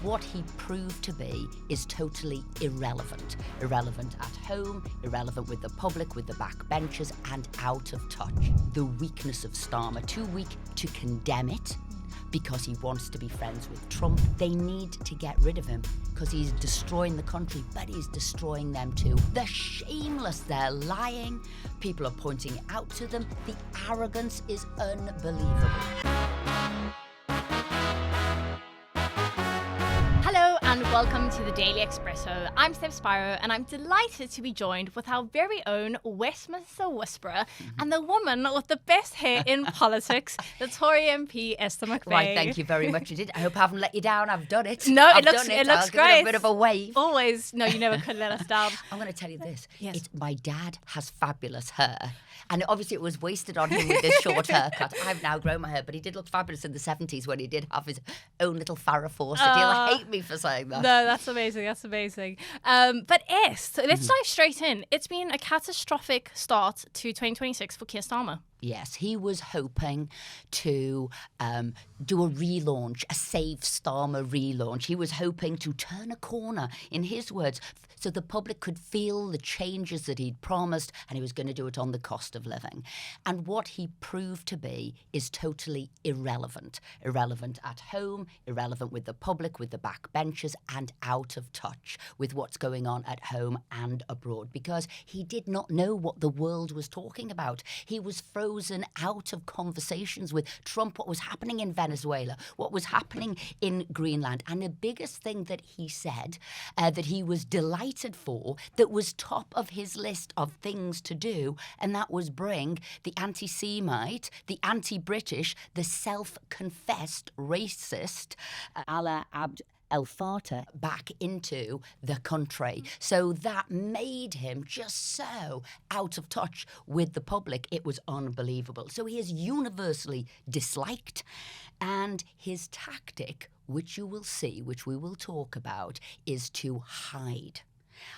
what he proved to be is totally irrelevant. Irrelevant at home, irrelevant with the public, with the backbenchers, and out of touch. The weakness of Starmer, too weak to condemn it because he wants to be friends with Trump. They need to get rid of him because he's destroying the country, but he's destroying them too. They're shameless, they're lying, people are pointing it out to them. The arrogance is unbelievable. Hello and welcome to the Daily Expresso. I'm Steph Spyro and I'm delighted to be joined with our very own Westminster Whisperer and the woman with the best hair in politics, the Tory MP Esther McVey. Right, thank you very much indeed. I hope I haven't let you down. I've done it. No, I've it looks done it. I'll Give great. it a bit of a wave. Always. No, you never could let us down. I'm going to tell you this. Yes. It's my dad has fabulous hair. And obviously it was wasted on him with this short haircut. I've now grown my hair, but he did look fabulous in the 70s when he did have his own little Farrah Fawcett. He'll hate me for saying that. No, that's amazing. That's amazing. But Est, let's dive straight in. It's been a catastrophic start to 2026 for Keir Starmer. Yes, he was hoping to do a relaunch, a Save Starmer relaunch. He was hoping to turn a corner, in his words, so the public could feel the changes that he'd promised, and he was going to do it on the cost of living. And what he proved to be is totally irrelevant. Irrelevant at home, irrelevant with the public, with the backbenchers, and out of touch with what's going on at home and abroad, because he did not know what the world was talking about. He was frozen out of conversations with Trump, what was happening in Venezuela, what was happening in Greenland. And the biggest thing that he said that he was delighted for, that was top of his list of things to do, and that was bring the anti-Semite, the anti-British, the self-confessed racist Allah Abd El-Fattah back into the country. So that made him just so out of touch with the public. It was unbelievable. So he is universally disliked, and his tactic, which you will see, which we will talk about, is to hide.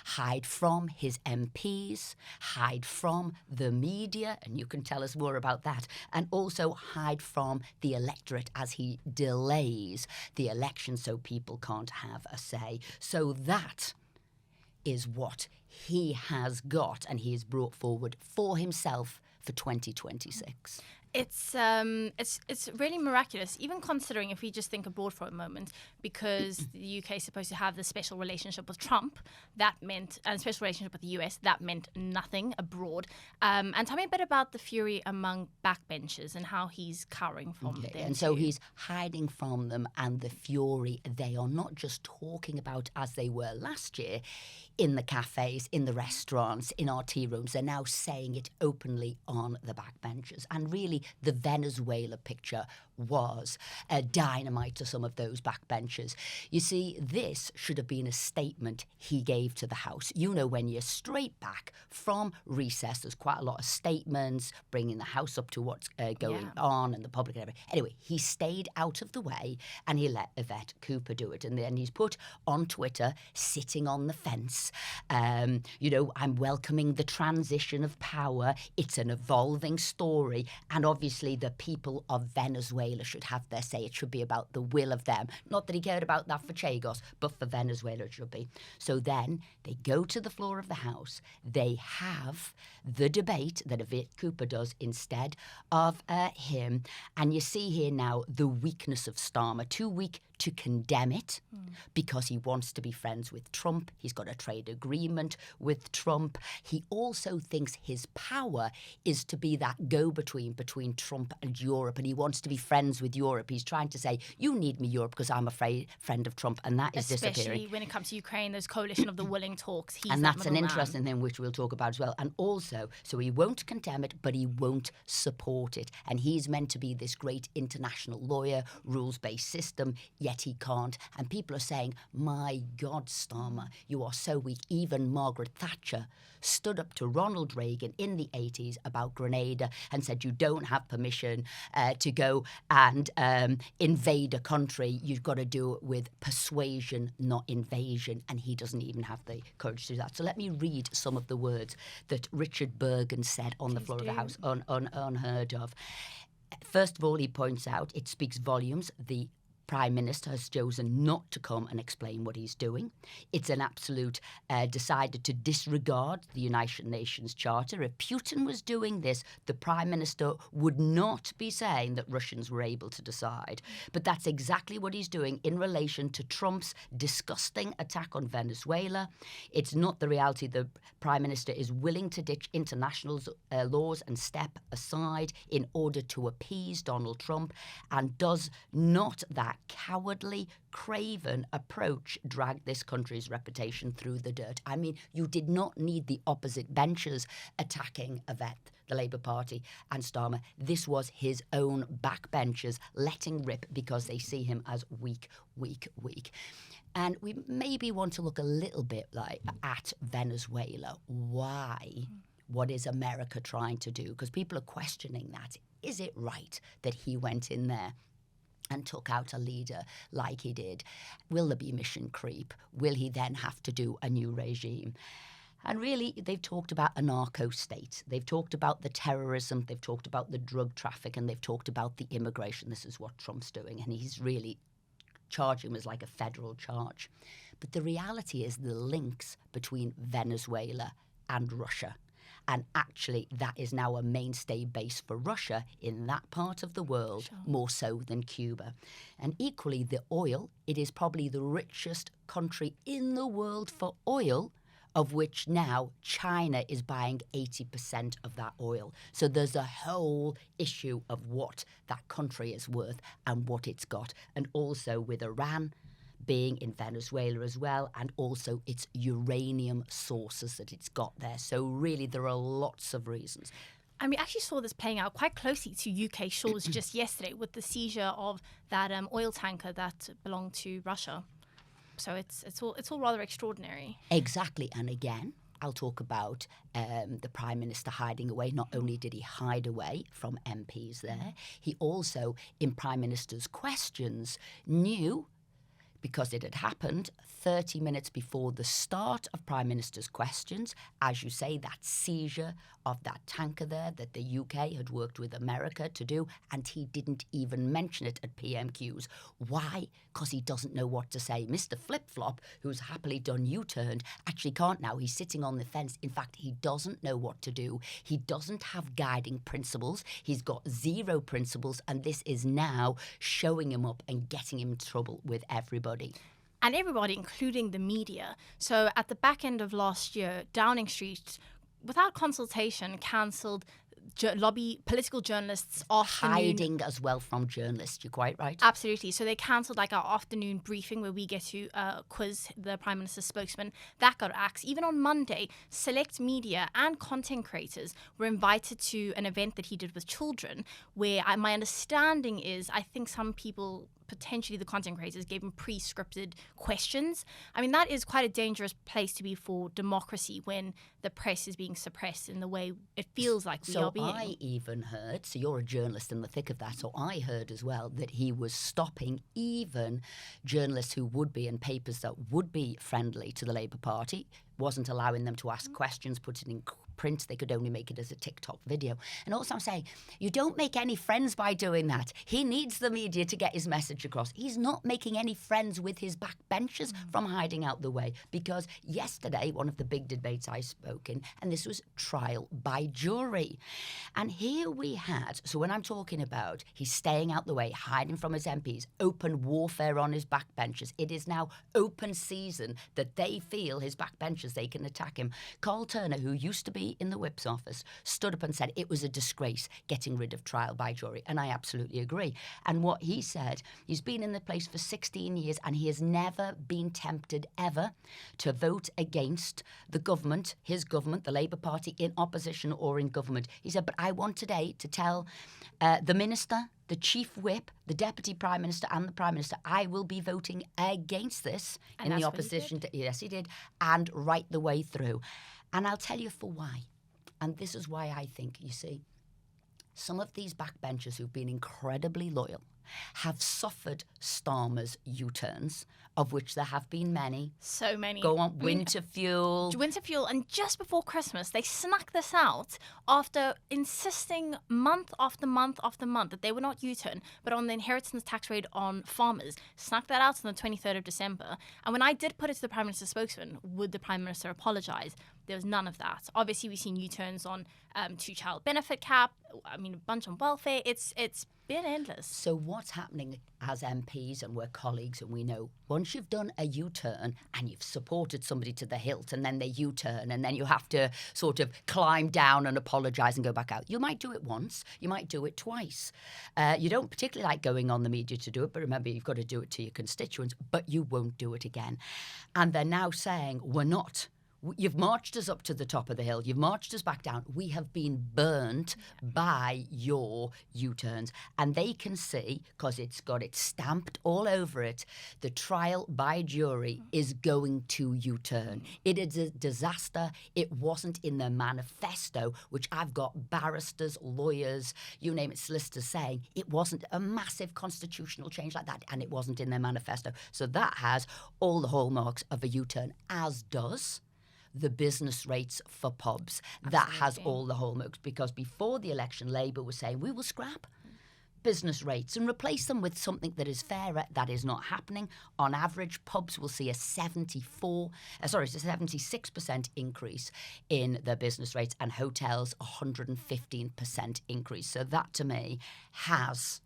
Hide from his MPs, hide from the media, and you can tell us more about that, and also hide from the electorate as he delays the election so people can't have a say. So that is what he has got, and he has brought forward for himself for 2026. It's really miraculous, even considering if we just think abroad for a moment, because the UK is supposed to have this special relationship with Trump, that meant, and a special relationship with the US, that meant nothing abroad. And tell me a bit about the fury among backbenchers and how he's cowering from them. And so he's hiding from them, and the fury, they are not just talking about as they were last year in the cafes, in the restaurants, in our tea rooms. They're now saying it openly on the backbenchers. And really, the Venezuela picture was dynamite to some of those backbenchers. You see, this should have been a statement he gave to the House. You know, when you're straight back from recess, there's quite a lot of statements, bringing the House up to what's going on and the public and everything. Anyway, he stayed out of the way and he let Yvette Cooper do it. And then he's put on Twitter, sitting on the fence, you know, I'm welcoming the transition of power. It's an evolving story. And obviously the people of Venezuela should have their say. It should be about the will of them. Not that he cared about that for Chagos, but for Venezuela it should be. So then they go to the floor of the House. They have the debate that Yvette Cooper does instead of him. And you see here now the weakness of Starmer. Too weak to condemn it because he wants to be friends with Trump. He's got a trade agreement with Trump. He also thinks his power is to be that go-between between Trump and Europe, and he wants to be friends with Europe. He's trying to say, you need me, Europe, because I'm a friend of Trump, and that is disappearing. Especially when it comes to Ukraine, there's coalition of the willing talks. He's and that's an middleman. interesting thing which we'll talk about as well. And also, so he won't condemn it, but he won't support it. And he's meant to be this great international lawyer, rules-based system, yet he can't. And people are saying, my God, Starmer, you are so weak. Even Margaret Thatcher stood up to Ronald Reagan in the 80s about Grenada and said, you don't have permission to go and invade a country. You've got to do it with persuasion, not invasion. And he doesn't even have the courage to do that. So let me read some of the words that Richard Bergen said on the floor of the House, unheard of. First of all, he points out, it speaks volumes, the Prime Minister has chosen not to come and explain what he's doing. It's an absolute decided to disregard the United Nations Charter. If Putin was doing this, the Prime Minister would not be saying that Russians were able to decide. But that's exactly what he's doing in relation to Trump's disgusting attack on Venezuela. It's not the reality. The Prime Minister is willing to ditch international laws and step aside in order to appease Donald Trump, and does not that cowardly, craven approach drag this country's reputation through the dirt. I mean, you did not need the opposite benches attacking Yvette, the Labour Party, and Starmer. This was his own backbenchers letting rip because they see him as weak. And we maybe want to look a little bit at Venezuela. Why? What is America trying to do? Because people are questioning that. Is it right that he went in there and took out a leader like he did? Will there be mission creep? Will he then have to do a new regime? And really, they've talked about a narco-state. They've talked about the terrorism. They've talked about the drug traffic. And they've talked about the immigration. This is what Trump's doing. And he's really charging him as like a federal charge. But the reality is the links between Venezuela and Russia. And actually, that is now a mainstay base for Russia in that part of the world, sure, more so than Cuba. And equally, the oil, it is probably the richest country in the world for oil, of which now China is buying 80% of that oil. So there's a whole issue of what that country is worth and what it's got. And also with Iran being in Venezuela as well, and also its uranium sources that it's got there. So really, there are lots of reasons. And we actually saw this playing out quite closely to UK shores just yesterday with the seizure of that oil tanker that belonged to Russia. So it's all rather extraordinary. Exactly. And again, I'll talk about the Prime Minister hiding away. Not only did he hide away from MPs there, he also, in Prime Minister's questions, knew, because it had happened 30 minutes before the start of Prime Minister's questions, as you say, that seizure of that tanker there that the UK had worked with America to do, and he didn't even mention it at PMQs. Why? Because he doesn't know what to say. Mr. Flip-Flop, who's happily done U-turned, actually can't now. He's sitting on the fence. In fact, he doesn't know what to do. He doesn't have guiding principles. He's got zero principles, and this is now showing him up and getting him in trouble with everybody. And everybody, including the media. So at the back end of last year, Downing Street, without consultation, cancelled political journalists' afternoon. Hiding as well from journalists, you're quite right. Absolutely. So they cancelled our afternoon briefing where we get to quiz the Prime Minister's spokesman. That got axed. Even on Monday, select media and content creators were invited to an event that he did with children, where my understanding is, I think some people, potentially the content creators, gave him pre-scripted questions. I mean, that is quite a dangerous place to be for democracy when the press is being suppressed in the way it feels like we are being. So I even heard, so you're a journalist in the thick of that, so I heard as well that he was stopping even journalists who would be, and papers that would be friendly to the Labour Party, wasn't allowing them to ask questions, put it in print. They could only make it as a TikTok video. And also I'm saying, you don't make any friends by doing that. He needs the media to get his message across. He's not making any friends with his backbenchers from hiding out the way. Because yesterday, one of the big debates I spoke in, and this was trial by jury. And here we had, so when I'm talking about he's staying out the way, hiding from his MPs, open warfare on his backbenchers, it is now open season that they feel his backbenchers, they can attack him. Carl Turner, who used to be in the Whip's office, stood up and said it was a disgrace getting rid of trial by jury. And I absolutely agree. And what he said, he's been in the place for 16 years and he has never been tempted ever to vote against the government, his government, the Labour Party, in opposition or in government. He said, but I want today to tell the Minister, the Chief Whip, the Deputy Prime Minister and the Prime Minister, I will be voting against this in the opposition. Yes, he did. And right the way through. And I'll tell you for why. And this is why I think, you see, some of these backbenchers who've been incredibly loyal have suffered Starmer's U-turns, of which there have been many. So many. Go on, winter fuel. Winter fuel, and just before Christmas, they snuck this out after insisting month after month after month that they would not U-turn, but on the inheritance tax rate on farmers. Snuck that out on the 23rd of December. And when I did put it to the Prime Minister's spokesman, would the Prime Minister apologise? There was none of that. Obviously, we've seen U-turns on two-child benefit cap. I mean, a bunch on welfare. It's been endless. So what's happening as MPs, and we're colleagues, and we know once you've done a U-turn and you've supported somebody to the hilt, and then they U-turn, and then you have to sort of climb down and apologise and go back out. You might do it once. You might do it twice. You don't particularly like going on the media to do it, but remember, you've got to do it to your constituents, but you won't do it again. And they're now saying, we're not. You've marched us up to the top of the hill. You've marched us back down. We have been burnt by your U-turns. And they can see, because it's got it stamped all over it, the trial by jury is going to U-turn. It is a disaster. It wasn't in the manifesto, which I've got barristers, lawyers, you name it, solicitors saying it wasn't a massive constitutional change like that, and it wasn't in their manifesto. So that has all the hallmarks of a U-turn, as does the business rates for pubs. Absolutely. That has all the hallmarks, because before the election, Labour was saying we will scrap business rates and replace them with something that is fairer. That is not happening. On average, pubs will see a 76% increase in their business rates, and hotels 115% increase. So that, to me, has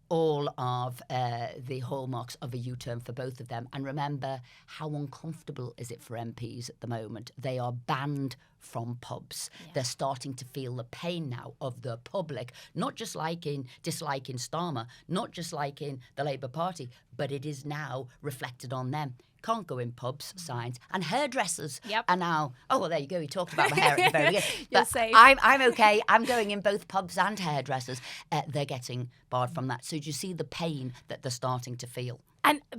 all of the hallmarks of a U-turn for both of them. And remember, how uncomfortable is it for MPs at the moment? They are banned from pubs. Yeah. They're starting to feel the pain now of the public, not just disliking Starmer, not just liking the Labour Party, but it is now reflected on them. Can't go in pubs, signs, and hairdressers are now. Oh well, there you go. You talked about my hair at the very beginning. You're safe. I'm okay. I'm going in both pubs and hairdressers. They're getting barred from that. So do you see the pain that they're starting to feel?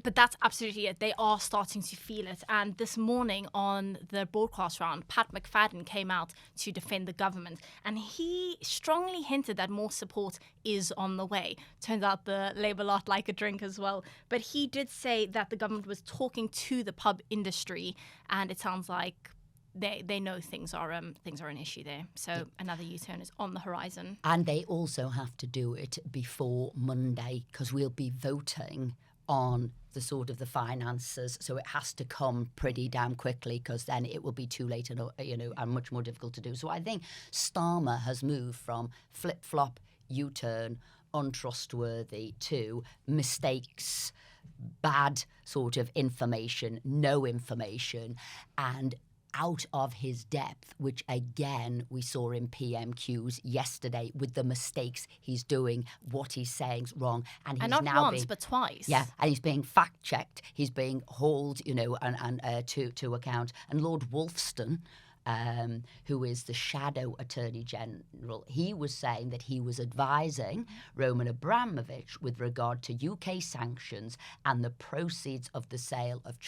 But that's absolutely it. They are starting to feel it. And this morning on the broadcast round, Pat McFadden came out to defend the government. And he strongly hinted that more support is on the way. Turns out the Labour lot like a drink as well. But he did say that the government was talking to the pub industry. And it sounds like they know things are an issue there. So another U-turn is on the horizon. And they also have to do it before Monday, because we'll be voting on the sort of the finances, so it has to come pretty damn quickly, because then it will be too late and much more difficult to do. So I think Starmer has moved from flip-flop, U-turn, untrustworthy, to mistakes, bad sort of information, no information, and out of his depth, which again we saw in PMQs yesterday with the mistakes he's doing, what he's saying's wrong, and he's not now once but twice. Yeah, and he's being fact checked. He's being hauled, and to account. And Lord Wolfston, who is the shadow Attorney General, he was saying that he was advising Roman Abramovich with regard to UK sanctions and the proceeds of the sale of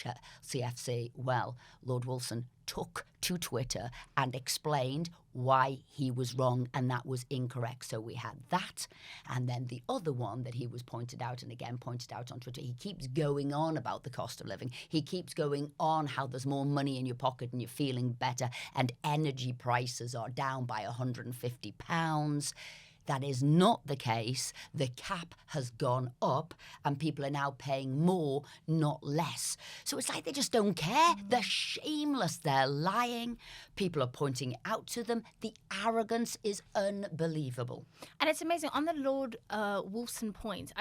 CFC. Well, Lord Wolfson took to Twitter and explained why he was wrong and that was incorrect. So we had that. And then the other one that he was pointed out and again pointed out on Twitter, he keeps going on about the cost of living. He keeps going on how there's more money in your pocket and you're feeling better, and energy prices are down by £150. That is not the case. The cap has gone up and people are now paying more, not less. So it's like they just don't care. They're shameless. They're lying. People are pointing it out to them. The arrogance is unbelievable. And it's amazing. On the Lord Wolfson point,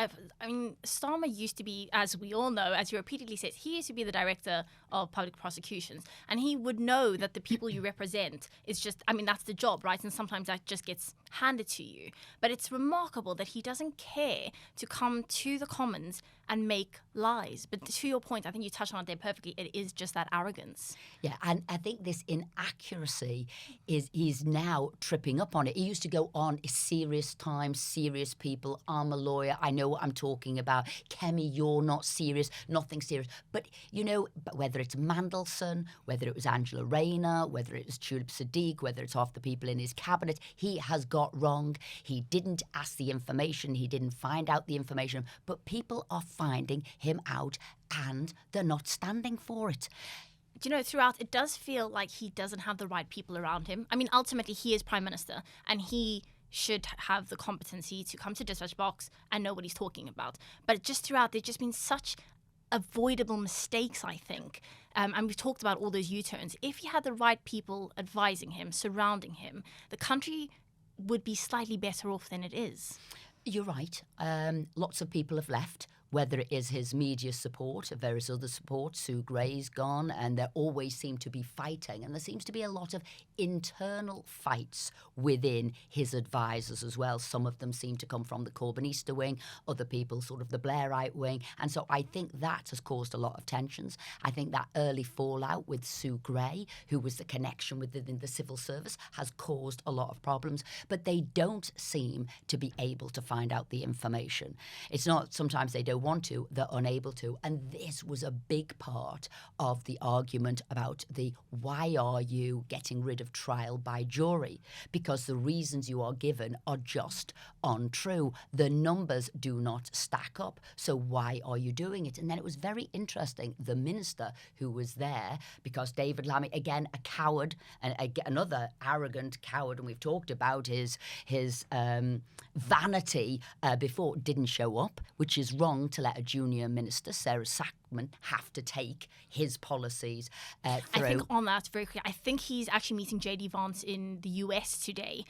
Starmer used to be, as we all know, as he repeatedly says, he used to be the director of public prosecutions. And he would know that the people you represent is just, that's the job, right? And sometimes that just gets handed to you. But it's remarkable that he doesn't care to come to the Commons and make lies. But to your point, I think you touched on it there perfectly. It is just that arrogance. Yeah, and I think this inaccuracy he's now tripping up on it. He used to go on serious times, serious people. I'm a lawyer. I know what I'm talking about. Kemi, you're not serious. Nothing serious. But, whether it's Mandelson, whether it was Angela Rayner, whether it was Tulip Sadiq, whether it's half the people in his cabinet, he has got wrong. He didn't ask the information. He didn't find out the information. But people are finding him out and they're not standing for it. Throughout, it does feel like he doesn't have the right people around him. I mean, ultimately, he is Prime Minister and he should have the competency to come to dispatch box and know what he's talking about. But just throughout, there's just been such avoidable mistakes, I think. And we've talked about all those U-turns. If he had the right people advising him, surrounding him, the country would be slightly better off than it is. You're right. Lots of people have left, whether it is his media support or various other support. Sue Gray's gone, and there always seem to be fighting. And there seems to be a lot of internal fights within his advisors as well. Some of them seem to come from the Corbynista wing, other people sort of the Blairite wing. And so I think that has caused a lot of tensions. I think that early fallout with Sue Gray, who was the connection within the civil service, has caused a lot of problems. But they don't seem to be able to find out the information. It's not sometimes they don't want to, they're unable to. And this was a big part of the argument about the why are you getting rid of trial by jury? Because the reasons you are given are just untrue. The numbers do not stack up. So why are you doing it? And then it was very interesting, the minister who was there, because David Lammy, again, a coward, and another arrogant coward, and we've talked about his vanity before, didn't show up, which is wrong to let a junior minister, Sarah Sackman, have to take his policies through. I think on that, very clear. I think he's actually meeting J.D. Vance in the US today.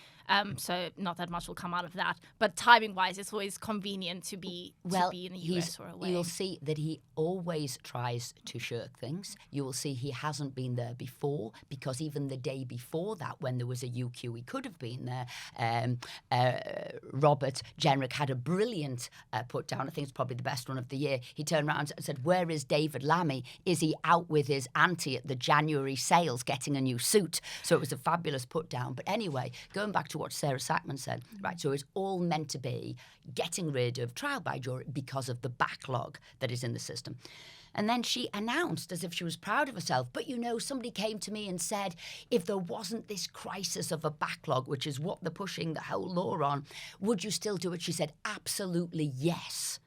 So not that much will come out of that. But timing-wise, it's always convenient to be in the US or away. You'll see that he always tries to shirk things. You will see he hasn't been there before, because even the day before that, when there was a UQ, he could have been there. Robert Jenrick had a brilliant put down. I think it's probably the best one of the year. He turned around and said, "Where is David Lammy? Is he out with his auntie at the January sales getting a new suit?" So it was a fabulous put down. But anyway, going back to what Sarah Sackman said, right, so it's all meant to be getting rid of trial by jury because of the backlog that is in the system. And then she announced, as if she was proud of herself, but somebody came to me and said, if there wasn't this crisis of a backlog, which is what they're pushing the whole law on, would you still do it? She said, absolutely yes.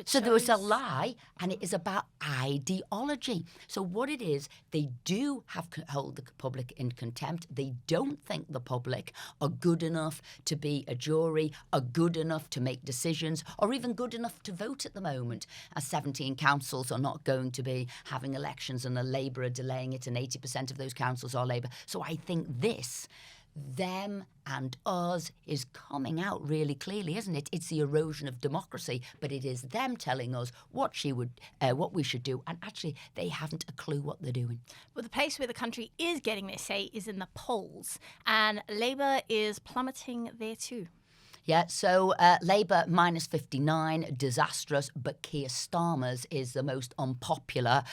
So there was a lie, and it is about ideology. So what it is, they do hold the public in contempt. They don't think the public are good enough to be a jury, are good enough to make decisions, or even good enough to vote at the moment, as 17 councils are not going to be having elections and the Labour are delaying it, and 80% of those councils are Labour. So I think this, them and us, is coming out really clearly, isn't it? It's the erosion of democracy, but it is them telling us what we should do, and actually they haven't a clue what they're doing. Well, the place where the country is getting their say is in the polls, and Labour is plummeting there too. Yeah, so Labour minus 59, disastrous, but Keir Starmer's is the most unpopular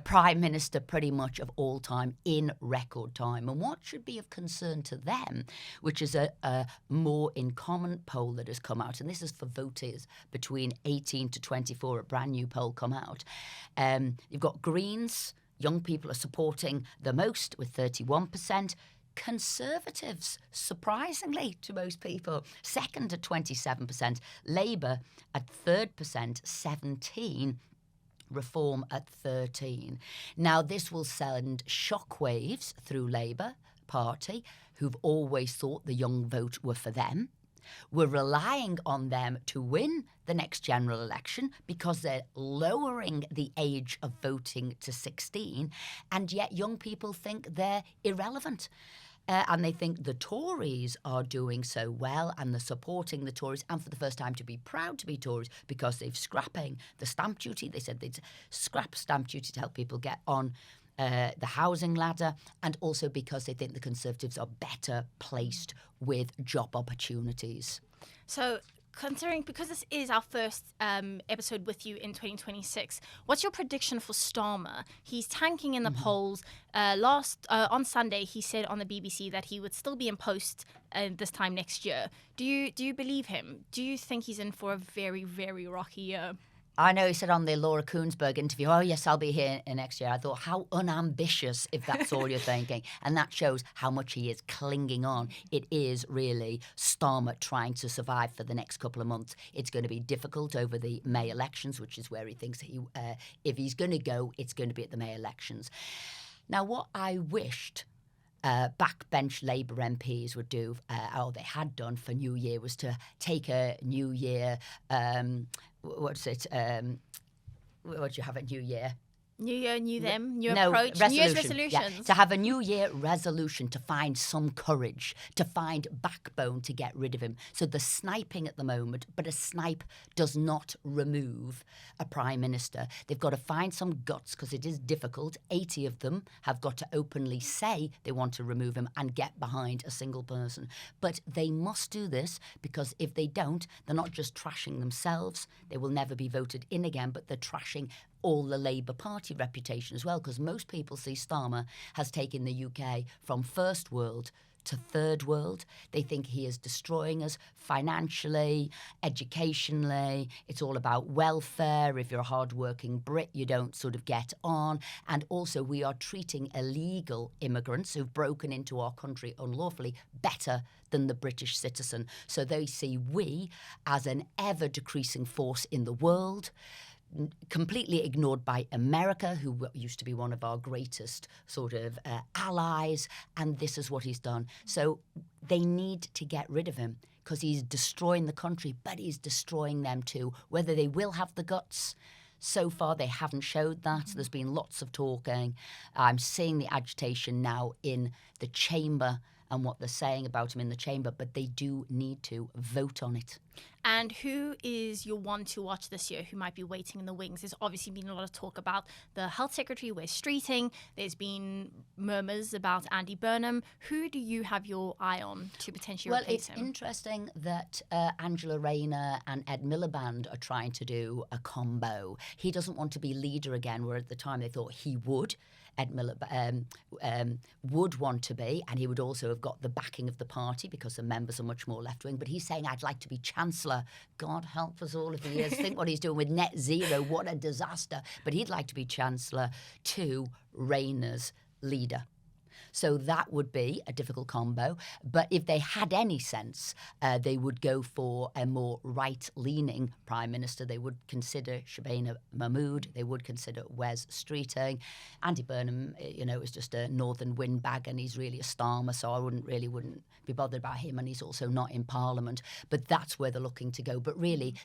Prime Minister pretty much of all time in record time. And what should be of concern to them, which is a more in common poll that has come out, and this is for voters between 18 to 24, a brand new poll come out. You've got Greens, young people are supporting the most with 31%. Conservatives, surprisingly to most people, second at 27%, Labour at third percent, 17%, Reform at 13%. Now, this will send shockwaves through Labour Party, who've always thought the young vote were for them. We're relying on them to win the next general election because they're lowering the age of voting to 16, and yet young people think they're irrelevant. And they think the Tories are doing so well, and they're supporting the Tories, and for the first time to be proud to be Tories, because they're scrapping the stamp duty. They said they'd scrap stamp duty to help people get on the housing ladder, and also because they think the Conservatives are better placed with job opportunities. So considering, because this is our first episode with you in 2026, what's your prediction for Starmer? He's tanking in the polls. On Sunday, he said on the BBC that he would still be in post this time next year. Do you believe him? Do you think he's in for a very, very rocky year? I know he said on the Laura Koonsberg interview, oh, yes, I'll be here next year. I thought, how unambitious, if that's all you're thinking. And that shows how much he is clinging on. It is really Starmer trying to survive for the next couple of months. It's going to be difficult over the May elections, which is where he thinks if he's going to go, it's going to be at the May elections. Now, what I wished backbench Labour MPs would do, or they had done for New Year, was to take a New Year, what do you have at New Year? New year, new them, new approach, New Year's resolutions. Yeah. To have a New Year resolution, to find some courage, to find backbone to get rid of him. So the sniping at the moment, but a snipe does not remove a Prime Minister. They've got to find some guts, because it is difficult. 80 of them have got to openly say they want to remove him and get behind a single person. But they must do this, because if they don't, they're not just trashing themselves. They will never be voted in again, but they're trashing all the Labour Party reputation as well, because most people see Starmer has taken the UK from first world to third world. They think he is destroying us financially, educationally. It's all about welfare. If you're a hard-working Brit, you don't sort of get on. And also, we are treating illegal immigrants who've broken into our country unlawfully better than the British citizen. So they see we as an ever-decreasing force in the world, completely ignored by America, who used to be one of our greatest sort of allies, and this is what he's done. So they need to get rid of him, because he's destroying the country, but he's destroying them too. Whether they will have the guts, so far they haven't showed that. There's been lots of talking. I'm seeing the agitation now in the chamber and what they're saying about him in the chamber, but they do need to vote on it. And who is your one to watch this year who might be waiting in the wings? There's obviously been a lot of talk about the Health Secretary, Wes Streeting. There's been murmurs about Andy Burnham. Who do you have your eye on to potentially replace him? Well, it's interesting that Angela Rayner and Ed Miliband are trying to do a combo. He doesn't want to be leader again, where at the time they thought he would. Ed Miliband would want to be, and he would also have got the backing of the party because the members are much more left-wing. But he's saying, I'd like to be Chancellor. God help us all if he is. Think what he's doing with net zero. What a disaster. But he'd like to be Chancellor to Rayner's leader. So that would be a difficult combo. But if they had any sense, they would go for a more right-leaning Prime Minister. They would consider Shabana Mahmood. They would consider Wes Streeting. Andy Burnham, is just a northern windbag, and he's really a Starmer, so I wouldn't be bothered about him, and he's also not in Parliament. But that's where they're looking to go. But really,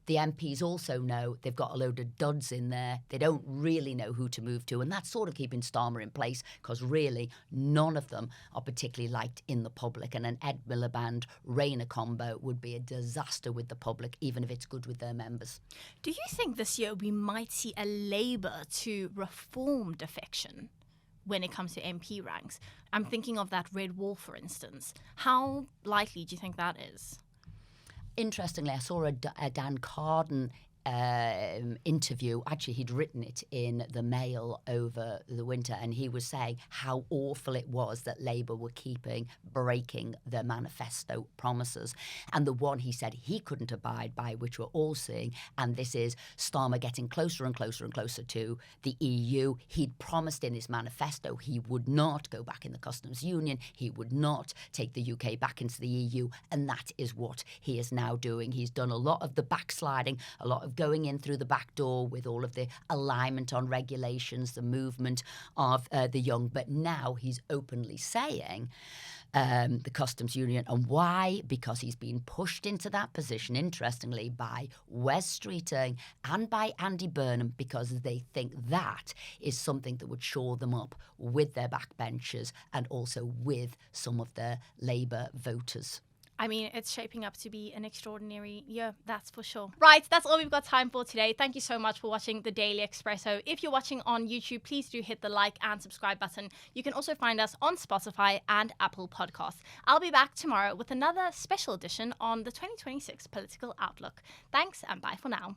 the MPs also know they've got a load of duds in there. They don't really know who to move to, and that's sort of keeping Starmer in place, because really none of them are particularly liked in the public, and an Ed Miliband Rayner combo would be a disaster with the public, even if it's good with their members. Do you think this year we might see a Labour to Reform defection when it comes to MP ranks? I'm thinking of that Red Wall, for instance. How likely do you think that is? Interestingly, I saw a Dan Carden interview. Actually, he'd written it in the Mail over the winter, and he was saying how awful it was that Labour were breaking their manifesto promises. And the one he said he couldn't abide by, which we're all seeing, and this is Starmer getting closer and closer and closer to the EU. He'd promised in his manifesto he would not go back in the customs union, he would not take the UK back into the EU, and that is what he is now doing. He's done a lot of the backsliding, a lot of going in through the back door with all of the alignment on regulations, the movement of the young. But now he's openly saying the customs union. And why? Because he's been pushed into that position, interestingly, by Wes Streeting and by Andy Burnham, because they think that is something that would shore them up with their backbenchers and also with some of their Labour voters. I mean, it's shaping up to be an extraordinary year, that's for sure. Right, that's all we've got time for today. Thank you so much for watching the Daily Expresso. If you're watching on YouTube, please do hit the like and subscribe button. You can also find us on Spotify and Apple Podcasts. I'll be back tomorrow with another special edition on the 2026 political outlook. Thanks and bye for now.